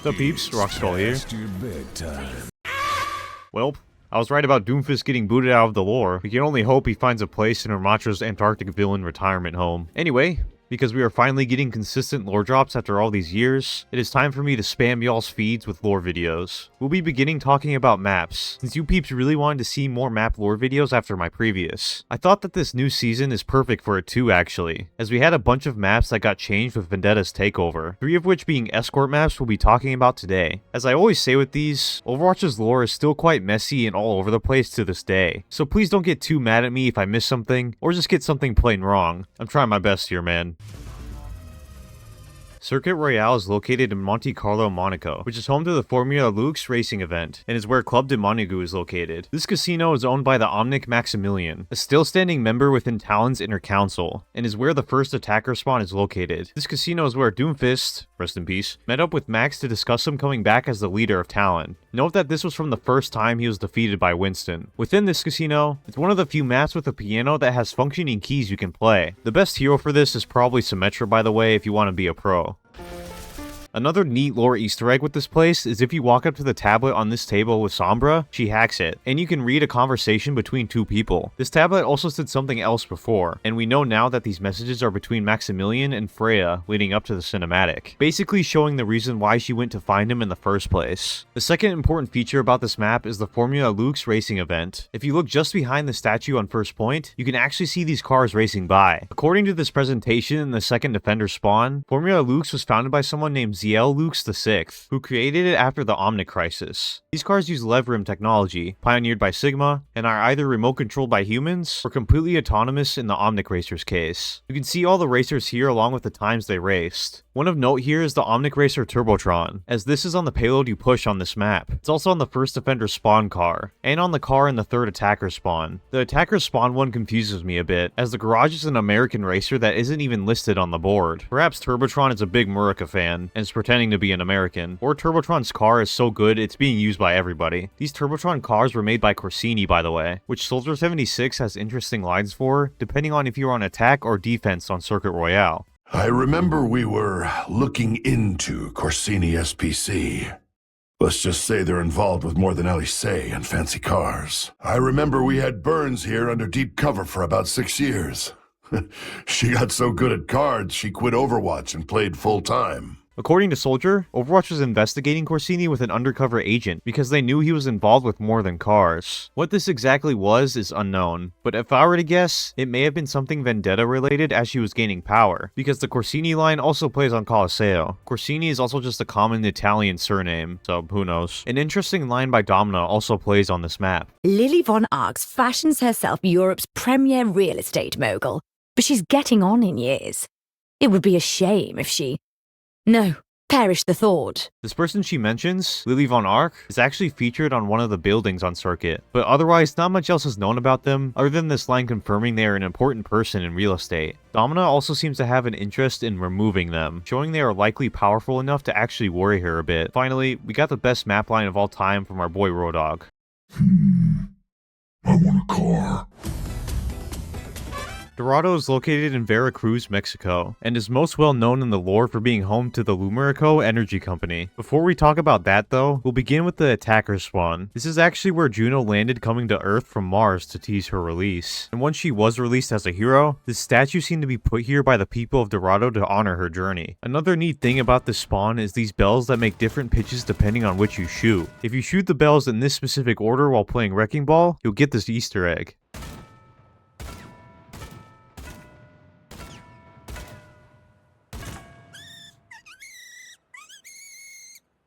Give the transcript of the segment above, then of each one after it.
What's up, peeps? Rockskull here. Well, I was right about Doomfist getting booted out of the lore. We can only hope he finds a place in Ramacho's Antarctic villain retirement home. Anyway, because we are finally getting consistent lore drops after all these years, it is time for me to spam y'all's feeds with lore videos. We'll be beginning talking about maps, since you peeps really wanted to see more map lore videos after my previous. I thought that this new season is perfect for it too, actually, as we had a bunch of maps that got changed with Vendetta's takeover, 3 of which being Escort maps we'll be talking about today. As I always say with these, Overwatch's lore is still quite messy and all over the place to this day, so please don't get too mad at me if I miss something, or just get something plain wrong. I'm trying my best here, man. Circuit Royale is located in Monte Carlo, Monaco, which is home to the Formula Lux racing event, and is where Club de Monaco is located. This casino is owned by the Omnic Maximilian, a still-standing member within Talon's inner council, and is where the first attacker spawn is located. This casino is where Doomfist, rest in peace, met up with Max to discuss him coming back as the leader of Talon. Note that this was from the first time he was defeated by Winston. Within this casino, it's one of the few maps with a piano that has functioning keys you can play. The best hero for this is probably Symmetra, by the way, if you want to be a pro. Another neat lore easter egg with this place is if you walk up to the tablet on this table with Sombra, she hacks it, and you can read a conversation between 2 people. This tablet also said something else before, and we know now that these messages are between Maximilian and Freya leading up to the cinematic, basically showing the reason why she went to find him in the first place. The second important feature about this map is the Formula Lux racing event. If you look just behind the statue on first point, you can actually see these cars racing by. According to this presentation in the second defender spawn, Formula Lux was founded by someone named Ziel Lux VI, who created it after the Omnic Crisis. These cars use lev rim technology, pioneered by Sigma, and are either remote controlled by humans, or completely autonomous in the Omnic Racer's case. You can see all the racers here along with the times they raced. One of note here is the Omnic Racer Turbotron, as this is on the payload you push on this map. It's also on the first defender spawn car, and on the car in the third attacker spawn. The attacker spawn one confuses me a bit, as the garage is an American racer that isn't even listed on the board. Perhaps Turbotron is a big Murica fan, and is pretending to be an American, or Turbotron's car is so good it's being used by everybody. These Turbotron cars were made by Corsini, by the way, which Soldier 76 has interesting lines for, depending on if you're on attack or defense on Circuit Royale. I remember we were looking into Corsini SPC. Let's just say they're involved with more than Elise and fancy cars. I remember we had Burns here under deep cover for about 6 years. She got so good at cards, she quit Overwatch and played full-time. According to Soldier, Overwatch was investigating Corsini with an undercover agent because they knew he was involved with more than cars. What this exactly was is unknown, but if I were to guess, it may have been something Vendetta related as she was gaining power, because the Corsini line also plays on Colosseo. Corsini is also just a common Italian surname, so who knows. An interesting line by Domina also plays on this map. Lily von Arx fashions herself Europe's premier real estate mogul, but she's getting on in years. It would be a shame if she... No, perish the thought. This person she mentions, Lily von Arx, is actually featured on one of the buildings on Circuit, but otherwise not much else is known about them other than this line confirming they are an important person in real estate. Domina also seems to have an interest in removing them, showing they are likely powerful enough to actually worry her a bit. Finally, we got the best map line of all time from our boy Rodog. I want a car. Dorado is located in Veracruz, Mexico, and is most well known in the lore for being home to the Lumerico Energy Company. Before we talk about that though, we'll begin with the attacker spawn. This is actually where Juno landed coming to Earth from Mars to tease her release. And once she was released as a hero, this statue seemed to be put here by the people of Dorado to honor her journey. Another neat thing about this spawn is these bells that make different pitches depending on which you shoot. If you shoot the bells in this specific order while playing Wrecking Ball, you'll get this Easter egg.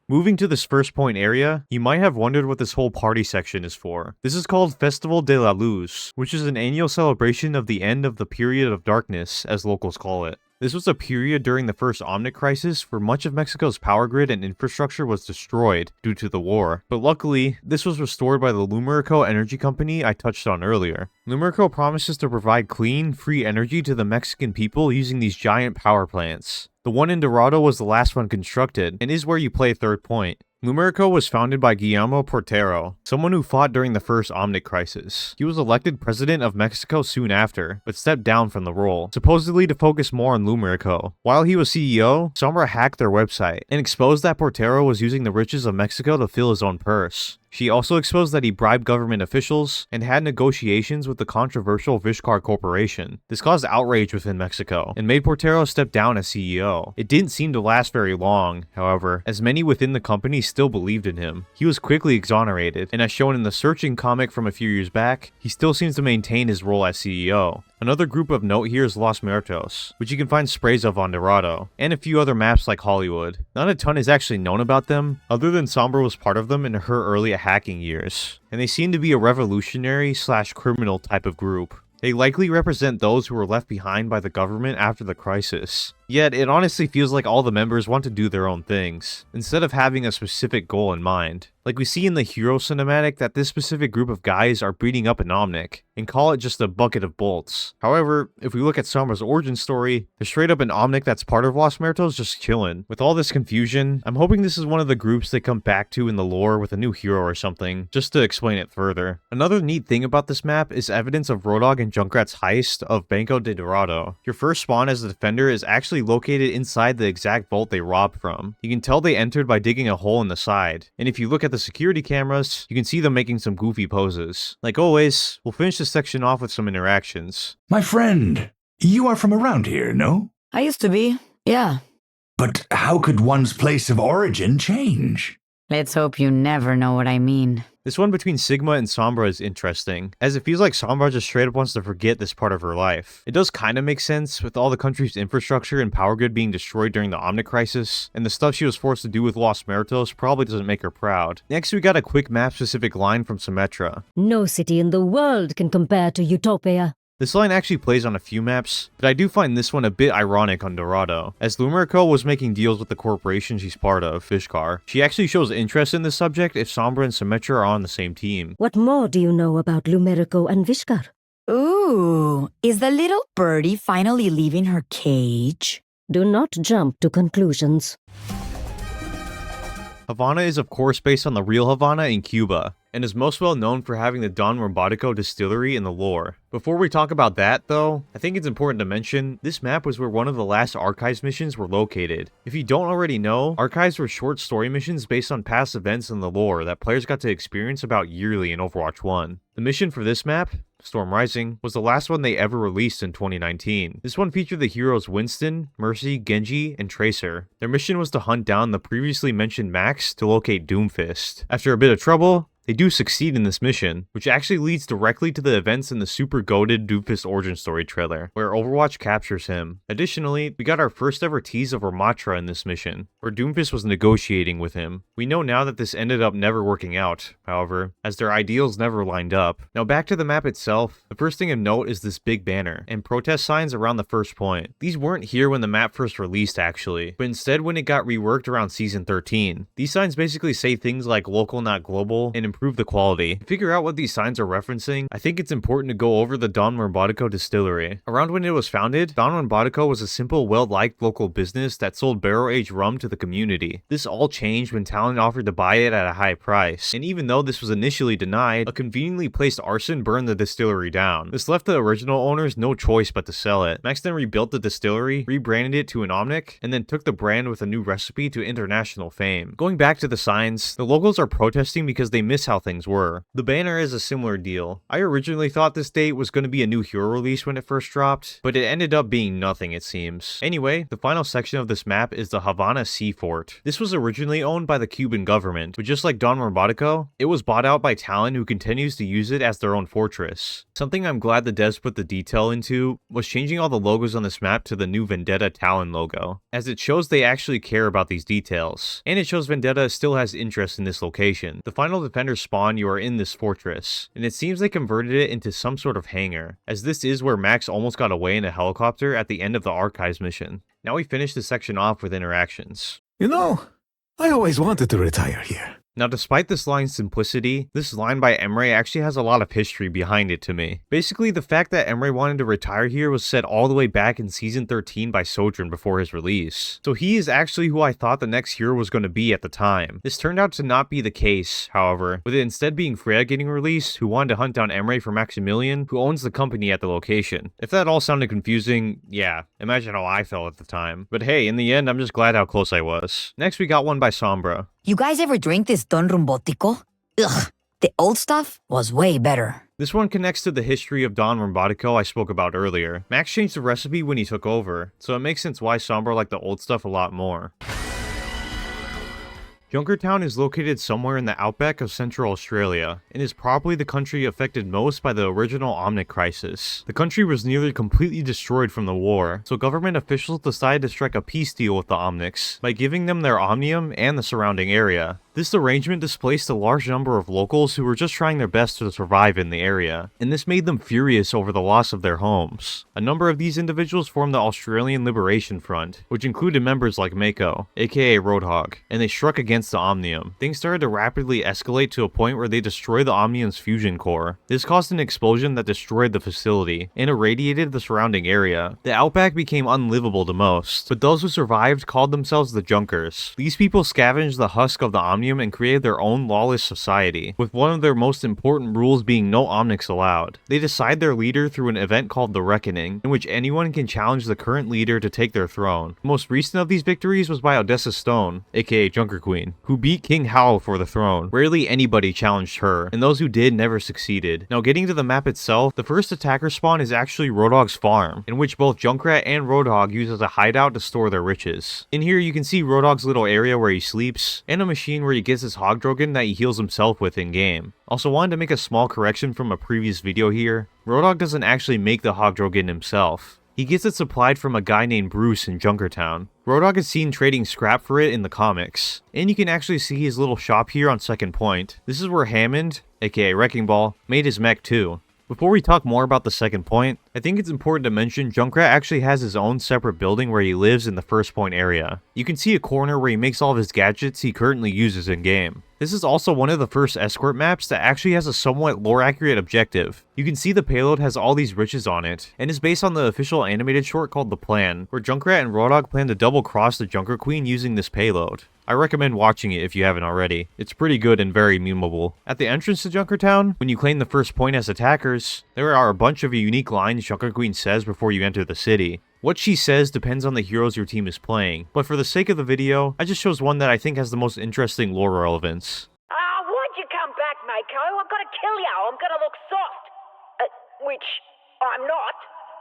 Moving to this first point area, you might have wondered what this whole party section is for. This is called Festival de la Luz, which is an annual celebration of the end of the period of darkness, as locals call it. This was a period during the first Omnic Crisis where much of Mexico's power grid and infrastructure was destroyed due to the war, but luckily, this was restored by the Lumerico Energy Company I touched on earlier. Lumerico promises to provide clean, free energy to the Mexican people using these giant power plants. The one in Dorado was the last one constructed, and is where you play third point. Lumerico was founded by Guillermo Portero, someone who fought during the first Omnic crisis. He was elected president of Mexico soon after, but stepped down from the role, supposedly to focus more on Lumerico. While he was CEO, Sombra hacked their website, and exposed that Portero was using the riches of Mexico to fill his own purse. She also exposed that he bribed government officials and had negotiations with the controversial Vishkar Corporation. This caused outrage within Mexico and made Portero step down as CEO. It didn't seem to last very long, however, as many within the company still believed in him. He was quickly exonerated, and as shown in the Searching comic from a few years back, he still seems to maintain his role as CEO. Another group of note here is Los Muertos, which you can find sprays of on Dorado, and a few other maps like Hollywood. Not a ton is actually known about them, other than Sombra was part of them in her early hacking years, and they seem to be a revolutionary/criminal type of group. They likely represent those who were left behind by the government after the crisis. Yet, it honestly feels like all the members want to do their own things, instead of having a specific goal in mind. Like we see in the Hero cinematic that this specific group of guys are beating up an Omnic, and call it just a bucket of bolts. However, if we look at Sombra's origin story, they're straight up an Omnic that's part of Los Muertos just chilling. With all this confusion, I'm hoping this is one of the groups they come back to in the lore with a new hero or something, just to explain it further. Another neat thing about this map is evidence of Roadhog and Junkrat's heist of Banco de Dorado. Your first spawn as a defender is actually located inside the exact vault they robbed from. You can tell they entered by digging a hole in the side, and if you look at the security cameras, you can see them making some goofy poses. Like always, we'll finish this section off with some interactions. My friend, you are from around here, no? I used to be, yeah. But how could one's place of origin change? Let's hope you never know what I mean. This one between Sigma and Sombra is interesting, as it feels like Sombra just straight up wants to forget this part of her life. It does kind of make sense, with all the country's infrastructure and power grid being destroyed during the Omnic crisis, and the stuff she was forced to do with Los Muertos probably doesn't make her proud. Next, we got a quick map-specific line from Symmetra. No city in the world can compare to Utopia. This line actually plays on a few maps, but I do find this one a bit ironic on Dorado, as Lumerico was making deals with the corporation she's part of, Vishkar. She actually shows interest in this subject if Sombra and Symmetra are on the same team. What more do you know about Lumerico and Vishkar? Ooh, is the little birdie finally leaving her cage? Do not jump to conclusions. Havana is of course based on the real Havana in Cuba, and is most well known for having the Don Robotico distillery in the lore. Before we talk about that though, I think it's important to mention, this map was where one of the last Archives missions were located. If you don't already know, Archives were short story missions based on past events in the lore that players got to experience about yearly in Overwatch 1. The mission for this map, Storm Rising, was the last one they ever released in 2019. This one featured the heroes Winston, Mercy, Genji, and Tracer. Their mission was to hunt down the previously mentioned Max to locate Doomfist. After a bit of trouble, they do succeed in this mission, which actually leads directly to the events in the super goated Doomfist origin story trailer, where Overwatch captures him. Additionally, we got our first ever tease of Ramatra in this mission, where Doomfist was negotiating with him. We know now that this ended up never working out, however, as their ideals never lined up. Now back to the map itself, the first thing of note is this big banner, and protest signs around the first point. These weren't here when the map first released actually, but instead when it got reworked around Season 13. These signs basically say things like local not global, and improve the quality. To figure out what these signs are referencing, I think it's important to go over the Don Robotico distillery. Around when it was founded, Don Robotico was a simple, well-liked local business that sold barrel-aged rum to the community. This all changed when Talon offered to buy it at a high price, and even though this was initially denied, a conveniently placed arson burned the distillery down. This left the original owners no choice but to sell it. Max then rebuilt the distillery, rebranded it to an Omnic, and then took the brand with a new recipe to international fame. Going back to the signs, the locals are protesting because they miss how things were. The banner is a similar deal. I originally thought this date was going to be a new hero release when it first dropped, but it ended up being nothing it seems. Anyway, the final section of this map is the Havana Sea Fort. This was originally owned by the Cuban government, but just like Don Robotico, it was bought out by Talon, who continues to use it as their own fortress. Something I'm glad the devs put the detail into was changing all the logos on this map to the new Vendetta Talon logo, as it shows they actually care about these details, and it shows Vendetta still has interest in this location. The final defender spawn, you are in this fortress, and it seems they converted it into some sort of hangar, as this is where Max almost got away in a helicopter at the end of the Archives mission. Now we finish this section off with interactions. You know, I always wanted to retire here. Now, despite this line's simplicity, this line by Emre actually has a lot of history behind it to me. Basically, the fact that Emre wanted to retire here was said all the way back in Season 13 by Sojourn before his release. So he is actually who I thought the next hero was going to be at the time. This turned out to not be the case, however, with it instead being Freya getting released, who wanted to hunt down Emre for Maximilian, who owns the company at the location. If that all sounded confusing, yeah, imagine how I felt at the time. But hey, in the end, I'm just glad how close I was. Next, we got one by Sombra. You guys ever drink this Don Rumbotico? Ugh, the old stuff was way better. This one connects to the history of Don Rumbotico I spoke about earlier. Max changed the recipe when he took over, so it makes sense why Sombra liked the old stuff a lot more. Junkertown is located somewhere in the outback of Central Australia, and is probably the country affected most by the original Omnic crisis. The country was nearly completely destroyed from the war, so government officials decided to strike a peace deal with the Omnics by giving them their omnium and the surrounding area. This arrangement displaced a large number of locals who were just trying their best to survive in the area, and this made them furious over the loss of their homes. A number of these individuals formed the Australian Liberation Front, which included members like Mako, aka Roadhog, and they struck against the Omnium. Things started to rapidly escalate to a point where they destroyed the Omnium's fusion core. This caused an explosion that destroyed the facility and irradiated the surrounding area. The outback became unlivable to most, but those who survived called themselves the Junkers. These people scavenged the husk of the Omnium and created their own lawless society, with one of their most important rules being no Omnics allowed. They decide their leader through an event called the Reckoning, in which anyone can challenge the current leader to take their throne. The most recent of these victories was by Odessa Stone, aka Junker Queen, who beat King Hao for the throne. Rarely anybody challenged her, and those who did never succeeded. Now, getting to the map itself, the first attacker spawn is actually Roadhog's farm, in which both Junkrat and Roadhog use as a hideout to store their riches. In here, you can see Roadhog's little area where he sleeps, and a machine where he gets his Hogdrogen that he heals himself with in-game. Also wanted to make a small correction from a previous video here. Roadhog doesn't actually make the Hogdrogen himself. He gets it supplied from a guy named Bruce in Junkertown. Roadhog is seen trading scrap for it in the comics, and you can actually see his little shop here on Second Point. This is where Hammond, aka Wrecking Ball, made his mech too. Before we talk more about the Second Point, I think it's important to mention Junkrat actually has his own separate building where he lives in the First Point area. You can see a corner where he makes all of his gadgets he currently uses in-game. This is also one of the first Escort maps that actually has a somewhat lore-accurate objective. You can see the payload has all these riches on it, and is based on the official animated short called The Plan, where Junkrat and Roadhog plan to double-cross the Junker Queen using this payload. I recommend watching it if you haven't already. It's pretty good and very memeable. At the entrance to Junkertown, when you claim the First Point as attackers, there are a bunch of unique lines Junker Queen says before you enter the city. What she says depends on the heroes your team is playing, but for the sake of the video, I just chose one that I think has the most interesting lore relevance. Why'd you come back, Mako? I've got to kill you. I'm gonna look soft. Which I'm not.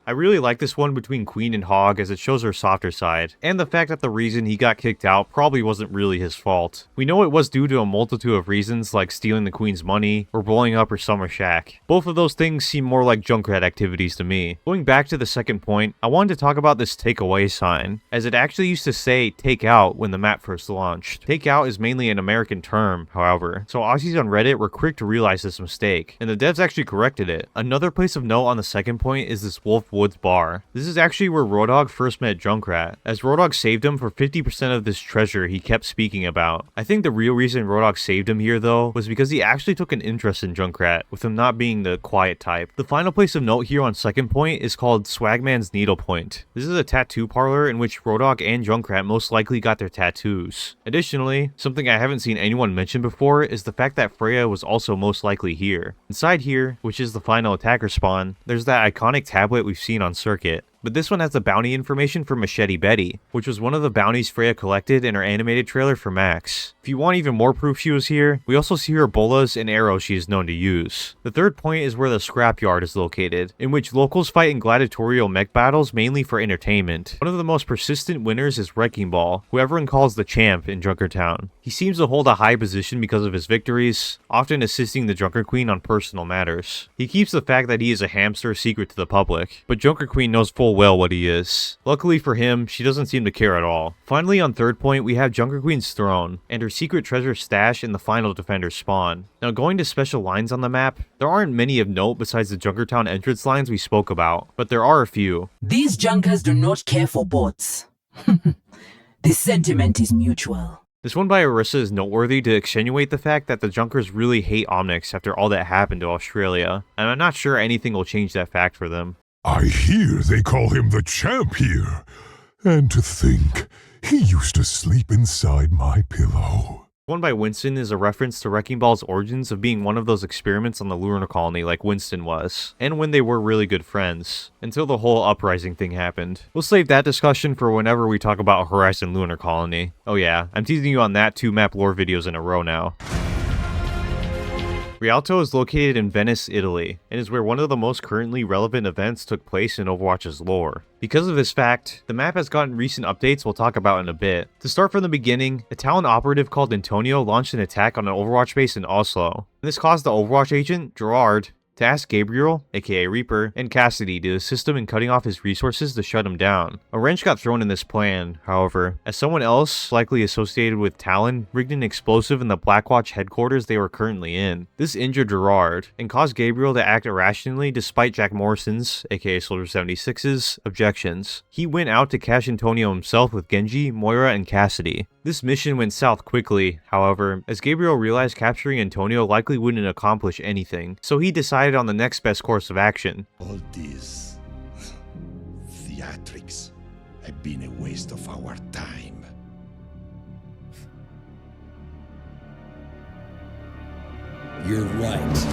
I really like this one between Queen and Hog as it shows her softer side, and the fact that the reason he got kicked out probably wasn't really his fault. We know it was due to a multitude of reasons like stealing the Queen's money or blowing up her summer shack. Both of those things seem more like Junkrat activities to me. Going back to the Second Point, I wanted to talk about this takeaway sign, as it actually used to say take out when the map first launched. Take out is mainly an American term, however, so Aussies on Reddit were quick to realize this mistake, and the devs actually corrected it. Another place of note on the Second Point is this Wolf Woods bar. This is actually where Roadhog first met Junkrat, as Roadhog saved him for 50% of this treasure he kept speaking about. I think the real reason Roadhog saved him here though was because he actually took an interest in Junkrat, with him not being the quiet type. The final place of note here on Second Point is called Swagman's Needlepoint. This is a tattoo parlor in which Roadhog and Junkrat most likely got their tattoos. Additionally, something I haven't seen anyone mention before is the fact that Freya was also most likely here. Inside here, which is the final attacker spawn, there's that iconic tablet we've seen on Circuit. But this one has the bounty information for Machete Betty, which was one of the bounties Freya collected in her animated trailer for Max. If you want even more proof she was here, we also see her bolas and arrows she is known to use. The third point is where the scrapyard is located, in which locals fight in gladiatorial mech battles mainly for entertainment. One of the most persistent winners is Wrecking Ball, who everyone calls the champ in Junkertown. He seems to hold a high position because of his victories, often assisting the Junker Queen on personal matters. He keeps the fact that he is a hamster secret to the public, but Junker Queen knows full well what he is. Luckily for him, she doesn't seem to care at all. Finally, on third point, we have Junker Queen's throne, and her secret treasure stash in the final defender spawn. Now, going to special lines on the map, there aren't many of note besides the Junkertown entrance lines we spoke about, but there are a few. These Junkers do not care for bots. The sentiment is mutual. This one by Arissa is noteworthy to extenuate the fact that the Junkers really hate Omnics after all that happened to Australia, and I'm not sure anything will change that fact for them. I hear they call him the champ here. And to think, he used to sleep inside my pillow. One by Winston is a reference to Wrecking Ball's origins of being one of those experiments on the lunar colony like Winston was, and when they were really good friends, until the whole uprising thing happened. We'll save that discussion for whenever we talk about Horizon Lunar Colony. Oh yeah, I'm teasing you on that 2 map lore videos in a row now. Rialto is located in Venice, Italy, and is where one of the most currently relevant events took place in Overwatch's lore. Because of this fact, the map has gotten recent updates we'll talk about in a bit. To start from the beginning, a Talon operative called Antonio launched an attack on an Overwatch base in Oslo. This caused the Overwatch agent, Gerard, to ask Gabriel, aka Reaper, and Cassidy to assist him in cutting off his resources to shut him down. A wrench got thrown in this plan, however, as someone else, likely associated with Talon, rigged an explosive in the Blackwatch headquarters they were currently in. This injured Gerard, and caused Gabriel to act irrationally despite Jack Morrison's, aka Soldier 76's, objections. He went out to catch Antonio himself with Genji, Moira, and Cassidy. This mission went south quickly, however, as Gabriel realized capturing Antonio likely wouldn't accomplish anything, so he decided on the next best course of action. All these theatrics have been a waste of our time. You're right.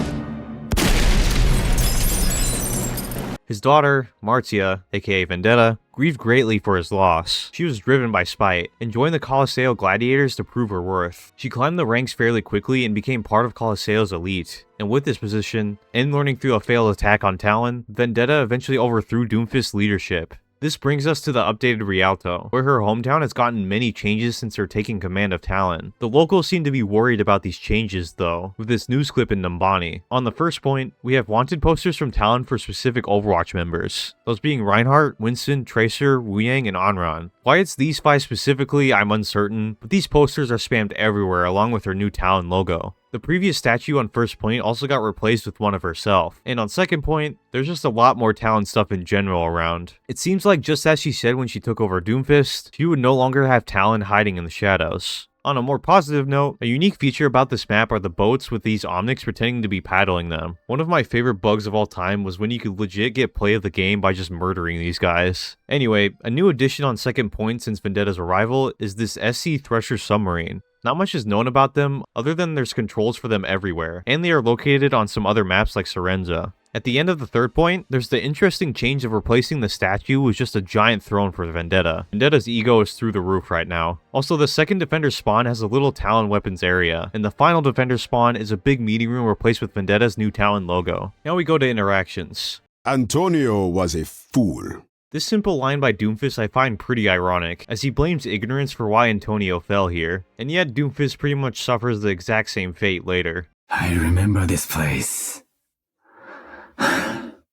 His daughter, Martia, aka Vendetta, grieved greatly for his loss. She was driven by spite, and joined the Coliseo Gladiators to prove her worth. She climbed the ranks fairly quickly and became part of Coliseo's elite. And with this position, and learning through a failed attack on Talon, Vendetta eventually overthrew Doomfist's leadership. This brings us to the updated Rialto, where her hometown has gotten many changes since her taking command of Talon. The locals seem to be worried about these changes though, with this news clip in Numbani. On the first point, we have wanted posters from Talon for specific Overwatch members, those being Reinhardt, Winston, Tracer, Wu Yang, and Anran. Why it's these 5 specifically, I'm uncertain, but these posters are spammed everywhere along with her new Talon logo. The previous statue on first point also got replaced with one of herself, and on second point, there's just a lot more Talon stuff in general around. It seems like just as she said when she took over Doomfist, she would no longer have Talon hiding in the shadows. On a more positive note, a unique feature about this map are the boats with these Omnics pretending to be paddling them. One of my favorite bugs of all time was when you could legit get play of the game by just murdering these guys. Anyway, a new addition on second point since Vendetta's arrival is this SC Thresher submarine. Not much is known about them, other than there's controls for them everywhere, and they are located on some other maps like Serenza. At the end of the third point, there's the interesting change of replacing the statue with just a giant throne for Vendetta. Vendetta's ego is through the roof right now. Also, the second defender spawn has a little Talon weapons area, and the final defender spawn is a big meeting room replaced with Vendetta's new Talon logo. Now we go to interactions. Antonio was a fool. This simple line by Doomfist I find pretty ironic, as he blames ignorance for why Antonio fell here, and yet Doomfist pretty much suffers the exact same fate later. I remember this place.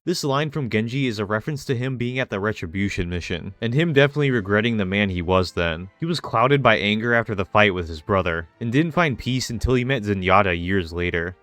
This line from Genji is a reference to him being at the Retribution mission, and him definitely regretting the man he was then. He was clouded by anger after the fight with his brother, and didn't find peace until he met Zenyatta years later.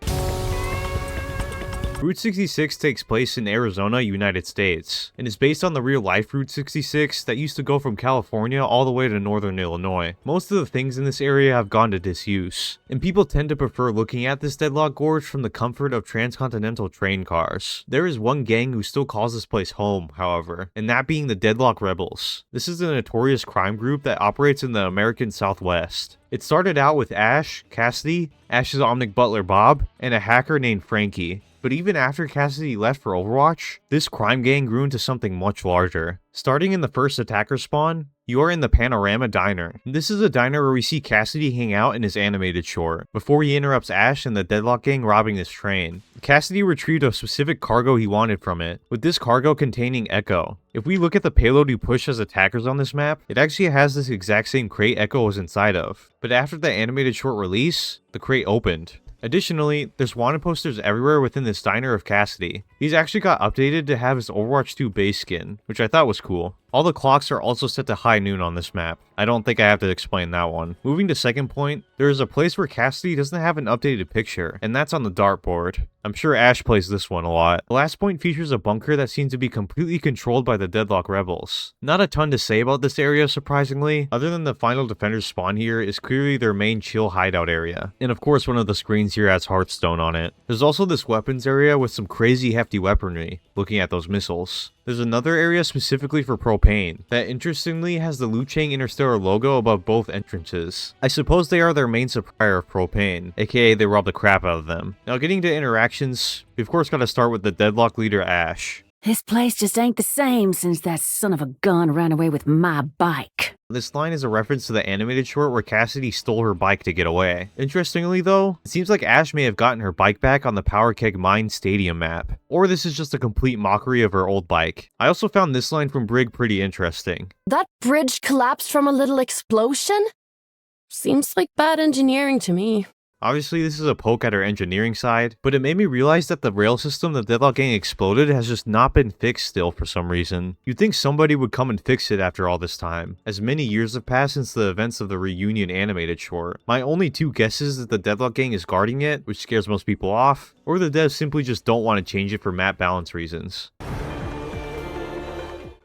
Route 66 takes place in Arizona, United States, and is based on the real-life Route 66 that used to go from California all the way to northern Illinois. Most of the things in this area have gone to disuse, and people tend to prefer looking at this deadlock gorge from the comfort of transcontinental train cars. There is one gang who still calls this place home, however, and that being the Deadlock Rebels. This is a notorious crime group that operates in the American Southwest. It started out with Ash, Cassidy, Ash's Omnic butler Bob, and a hacker named Frankie. But even after Cassidy left for Overwatch, this crime gang grew into something much larger. Starting in the first attacker spawn, you are in the Panorama Diner. This is a diner where we see Cassidy hang out in his animated short, before he interrupts Ash and the Deadlock gang robbing this train. Cassidy retrieved a specific cargo he wanted from it, with this cargo containing Echo. If we look at the payload we push as attackers on this map, it actually has this exact same crate Echo was inside of. But after the animated short release, the crate opened. Additionally, there's wanted posters everywhere within this diner of Cassidy. He's actually got updated to have his Overwatch 2 base skin, which I thought was cool. All the clocks are also set to high noon on this map. I don't think I have to explain that one. Moving to second point, there is a place where Cassidy doesn't have an updated picture, and that's on the dartboard. I'm sure Ash plays this one a lot. The last point features a bunker that seems to be completely controlled by the Deadlock rebels. Not a ton to say about this area, surprisingly, other than the final defender's spawn here is clearly their main chill hideout area. And of course one of the screens here has Hearthstone on it. There's also this weapons area with some crazy hefty weaponry, looking at those missiles. There's another area specifically for propane that interestingly has the Liu Chang Interstellar logo above both entrances. I suppose they are their main supplier of propane, aka they rob the crap out of them. Now getting to interactions, we of course gotta start with the Deadlock leader Ash. This place just ain't the same since that son of a gun ran away with my bike. This line is a reference to the animated short where Cassidy stole her bike to get away. Interestingly though, it seems like Ash may have gotten her bike back on the Power Keg Mine Stadium map. Or this is just a complete mockery of her old bike. I also found this line from Brig pretty interesting. That bridge collapsed from a little explosion? Seems like bad engineering to me. Obviously, this is a poke at her engineering side, but it made me realize that the rail system the Deadlock Gang exploded has just not been fixed still for some reason. You'd think somebody would come and fix it after all this time, as many years have passed since the events of the Reunion animated short. My only two guesses is that the Deadlock Gang is guarding it, which scares most people off, or the devs simply just don't want to change it for map balance reasons.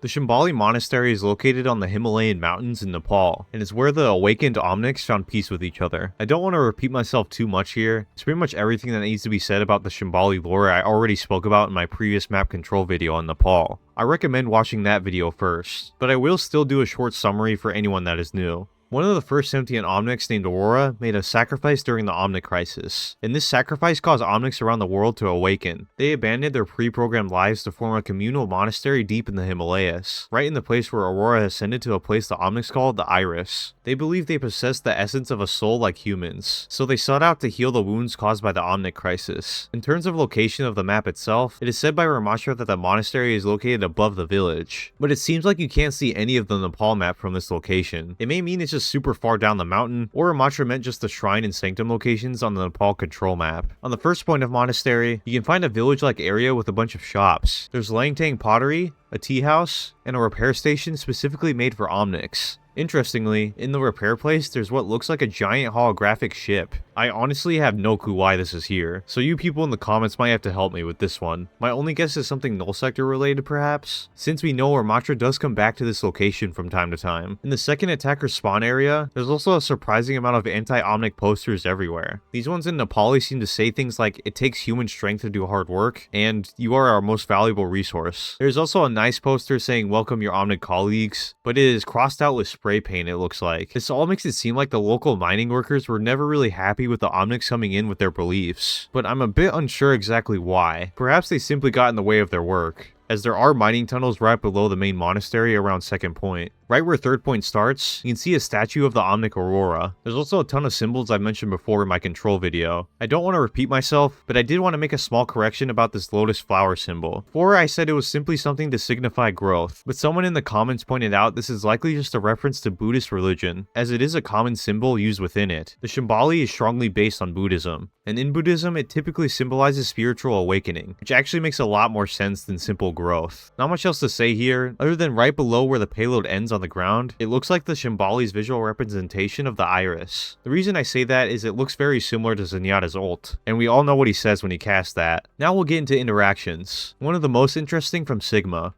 The Shambali Monastery is located on the Himalayan mountains in Nepal, and is where the awakened Omnics found peace with each other. I don't want to repeat myself too much here. It's pretty much everything that needs to be said about the Shambali lore I already spoke about in my previous map control video on Nepal. I recommend watching that video first, but I will still do a short summary for anyone that is new. One of the first sentient Omnics named Aurora made a sacrifice during the Omnic Crisis, and this sacrifice caused Omnics around the world to awaken. They abandoned their pre-programmed lives to form a communal monastery deep in the Himalayas, right in the place where Aurora ascended to a place the Omnics called the Iris. They believed they possessed the essence of a soul like humans, so they sought out to heal the wounds caused by the Omnic Crisis. In terms of location of the map itself, it is said by Ramatra that the monastery is located above the village, but it seems like you can't see any of the Nepal map from this location. It may mean it's just super far down the mountain, or Ramatra meant just the shrine and sanctum locations on the Nepal control map. On the first point of monastery, you can find a village-like area with a bunch of shops. There's Langtang pottery, a tea house, and a repair station specifically made for Omnics. Interestingly, in the repair place, there's what looks like a giant holographic ship. I honestly have no clue why this is here, so you people in the comments might have to help me with this one. My only guess is something Null Sector related perhaps, since we know Ramatra does come back to this location from time to time. In the second attacker spawn area, there's also a surprising amount of anti-Omnic posters everywhere. These ones in Nepali seem to say things like, "It takes human strength to do hard work," and "You are our most valuable resource." There's also a nice poster saying "Welcome your Omnic colleagues," but it is crossed out with spray paint, it looks like. This all makes it seem like the local mining workers were never really happy with the Omnics coming in with their beliefs, but I'm a bit unsure exactly why. Perhaps they simply got in the way of their work, as there are mining tunnels right below the main monastery around second point. Right where third point starts, you can see a statue of the Omnic Aurora. There's also a ton of symbols I've mentioned before in my control video. I don't want to repeat myself, but I did want to make a small correction about this lotus flower symbol. Before I said it was simply something to signify growth, but someone in the comments pointed out this is likely just a reference to Buddhist religion, as it is a common symbol used within it. The Shambali is strongly based on Buddhism, and in Buddhism it typically symbolizes spiritual awakening, which actually makes a lot more sense than simple growth. Not much else to say here, other than right below where the payload ends on the ground, it looks like the Shambali's visual representation of the Iris. The reason I say that is it looks very similar to Zenyatta's ult, and we all know what he says when he casts that. Now we'll get into interactions. One of the most interesting from Sigma.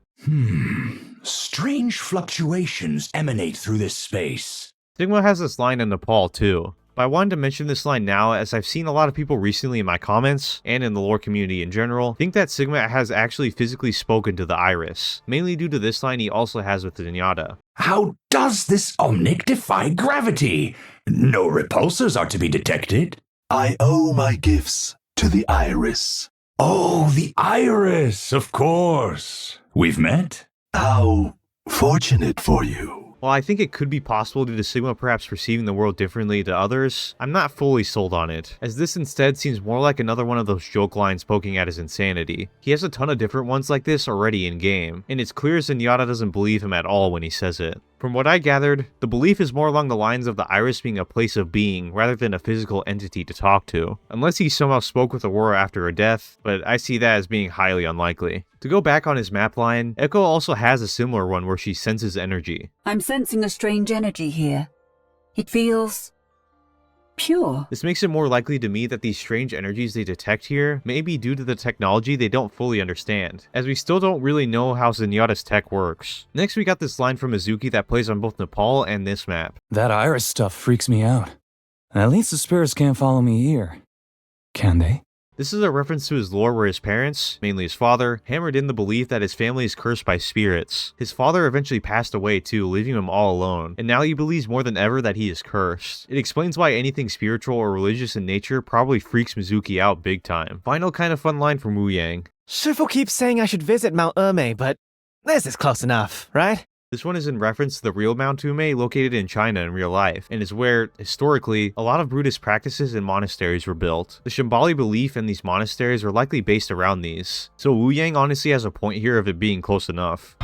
Strange fluctuations emanate through this space. Sigma has this line in Nepal too. But I wanted to mention this line now as I've seen a lot of people recently in my comments, and in the lore community in general, think that Sigma has actually physically spoken to the Iris, mainly due to this line he also has with Zenyatta. How does this Omnic defy gravity? No repulsors are to be detected. I owe my gifts to the Iris. Oh, the Iris, of course. We've met? How fortunate for you. While I think it could be possible due to Sigma perhaps perceiving the world differently to others, I'm not fully sold on it, as this instead seems more like another one of those joke lines poking at his insanity. He has a ton of different ones like this already in game, and it's clear Zenyatta doesn't believe him at all when he says it. From what I gathered, the belief is more along the lines of the iris being a place of being rather than a physical entity to talk to, unless he somehow spoke with Aurora after her death, but I see that as being highly unlikely. To go back on his map line, Echo also has a similar one where she senses energy. I'm sensing a strange energy here. It feels pure. This makes it more likely to me that these strange energies they detect here may be due to the technology they don't fully understand, as we still don't really know how Zenyatta's tech works. Next we got this line from Mizuki that plays on both Nepal and this map. That iris stuff freaks me out. At least the spirits can't follow me here. Can they? This is a reference to his lore where his parents, mainly his father, hammered in the belief that his family is cursed by spirits. His father eventually passed away too, leaving him all alone, and now he believes more than ever that he is cursed. It explains why anything spiritual or religious in nature probably freaks Mizuki out big time. Final kind of fun line from Wu Yang. Shifu keeps saying I should visit Mount Ermei, but this is close enough, right? This one is in reference to the real Mount Ume located in China in real life, and is where, historically, a lot of Buddhist practices and monasteries were built. The Shambali belief in these monasteries are likely based around these, so Wu Yang honestly has a point here of it being close enough.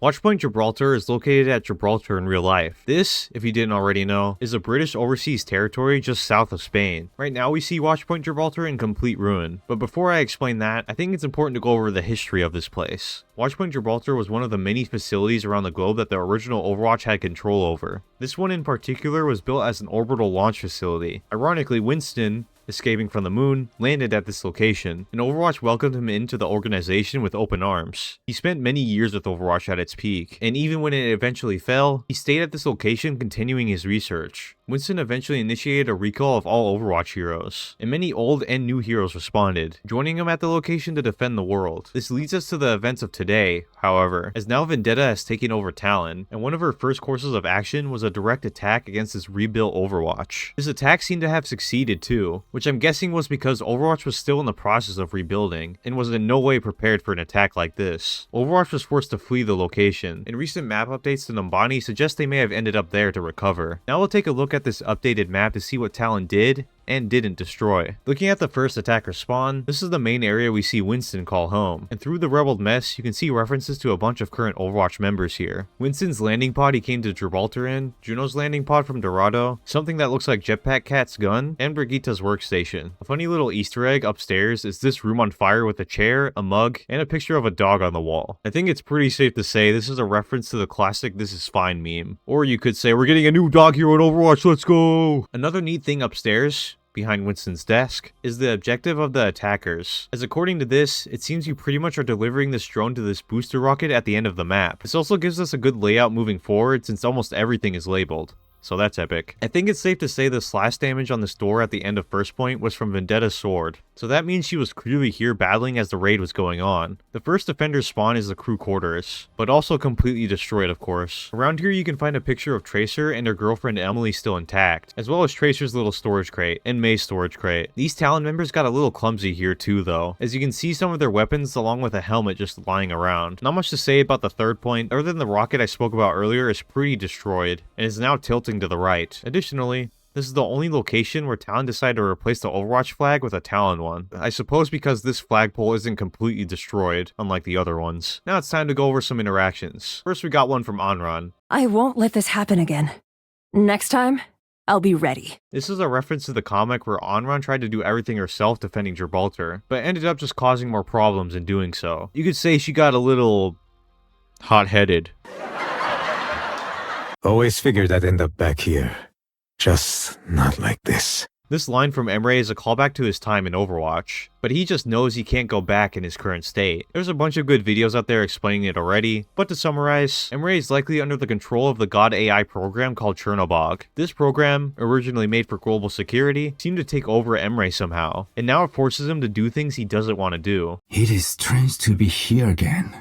Watchpoint Gibraltar is located at Gibraltar in real life. This, if you didn't already know, is a British overseas territory just south of Spain. Right now we see Watchpoint Gibraltar in complete ruin, but before I explain that, I think it's important to go over the history of this place. Watchpoint Gibraltar was one of the many facilities around the globe that the original Overwatch had control over. This one in particular was built as an orbital launch facility. Ironically, Winston, escaping from the moon, landed at this location, and Overwatch welcomed him into the organization with open arms. He spent many years with Overwatch at its peak, and even when it eventually fell, he stayed at this location continuing his research. Winston eventually initiated a recall of all Overwatch heroes, and many old and new heroes responded, joining him at the location to defend the world. This leads us to the events of today, however, as now Vendetta has taken over Talon, and one of her first courses of action was a direct attack against this rebuilt Overwatch. This attack seemed to have succeeded too, which I'm guessing was because Overwatch was still in the process of rebuilding, and was in no way prepared for an attack like this. Overwatch was forced to flee the location, and recent map updates to Numbani suggest they may have ended up there to recover. Now we'll take a look at this updated map to see what Talon did and didn't destroy. Looking at the first attacker spawn, this is the main area we see Winston call home, and through the rebelled mess, you can see references to a bunch of current Overwatch members here. Winston's landing pod he came to Gibraltar in, Juno's landing pod from Dorado, something that looks like Jetpack Cat's gun, and Brigitta's workstation. A funny little Easter egg upstairs is this room on fire with a chair, a mug, and a picture of a dog on the wall. I think it's pretty safe to say this is a reference to the classic "This is fine" meme. Or you could say, we're getting a new dog hero in Overwatch, let's go! Another neat thing upstairs, behind Winston's desk, is the objective of the attackers, as according to this, it seems you pretty much are delivering this drone to this booster rocket at the end of the map. This also gives us a good layout moving forward since almost everything is labeled. So that's epic. I think it's safe to say the slash damage on this door at the end of First Point was from Vendetta's sword, so that means she was clearly here battling as the raid was going on. The first defender's spawn is the crew quarters, but also completely destroyed of course. Around here you can find a picture of Tracer and her girlfriend Emily still intact, as well as Tracer's little storage crate and May's storage crate. These Talon members got a little clumsy here too though, as you can see some of their weapons along with a helmet just lying around. Not much to say about the third point, other than the rocket I spoke about earlier is pretty destroyed, and is now tilting to the right. Additionally, this is the only location where Talon decided to replace the Overwatch flag with a Talon one. I suppose because this flagpole isn't completely destroyed, unlike the other ones. Now it's time to go over some interactions. First we got one from Anran. I won't let this happen again. Next time, I'll be ready. This is a reference to the comic where Anran tried to do everything herself defending Gibraltar, but ended up just causing more problems in doing so. You could say she got a little hot-headed. Always figured I'd end up back here. Just not like this. This line from Emre is a callback to his time in Overwatch, but he just knows he can't go back in his current state. There's a bunch of good videos out there explaining it already, but to summarize, Emre is likely under the control of the God AI program called Chernobog. This program, originally made for global security, seemed to take over Emre somehow, and now it forces him to do things he doesn't want to do. It is strange to be here again.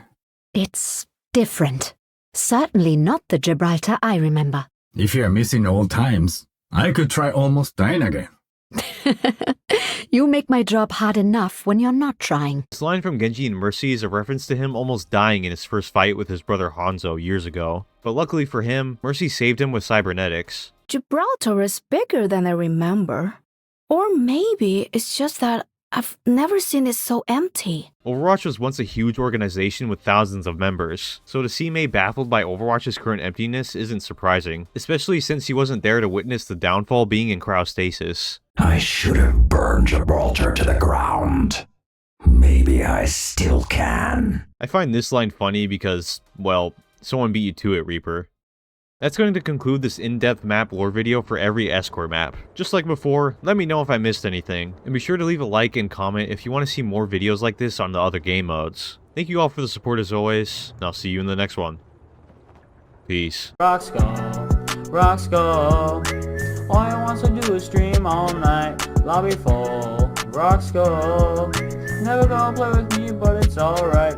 It's different. Certainly not the Gibraltar I remember. If you're missing old times, I could try almost dying again. You make my job hard enough when you're not trying. This line from Genji and Mercy is a reference to him almost dying in his first fight with his brother Hanzo years ago. But luckily for him, Mercy saved him with cybernetics. Gibraltar is bigger than I remember. Or maybe it's just that I've never seen it so empty. Overwatch was once a huge organization with thousands of members, so to see May baffled by Overwatch's current emptiness isn't surprising, especially since he wasn't there to witness the downfall being in cryostasis. I should have burned Gibraltar to the ground. Maybe I still can. I find this line funny because, well, someone beat you to it, Reaper. That's going to conclude this in-depth map lore video for every Escort map. Just like before, let me know if I missed anything, and be sure to leave a like and comment if you want to see more videos like this on the other game modes. Thank you all for the support as always, and I'll see you in the next one. Peace. Rock skull, rock skull. All he wants to do is stream all night. Lobby full, rock skull. Never gonna play with me, but it's alright.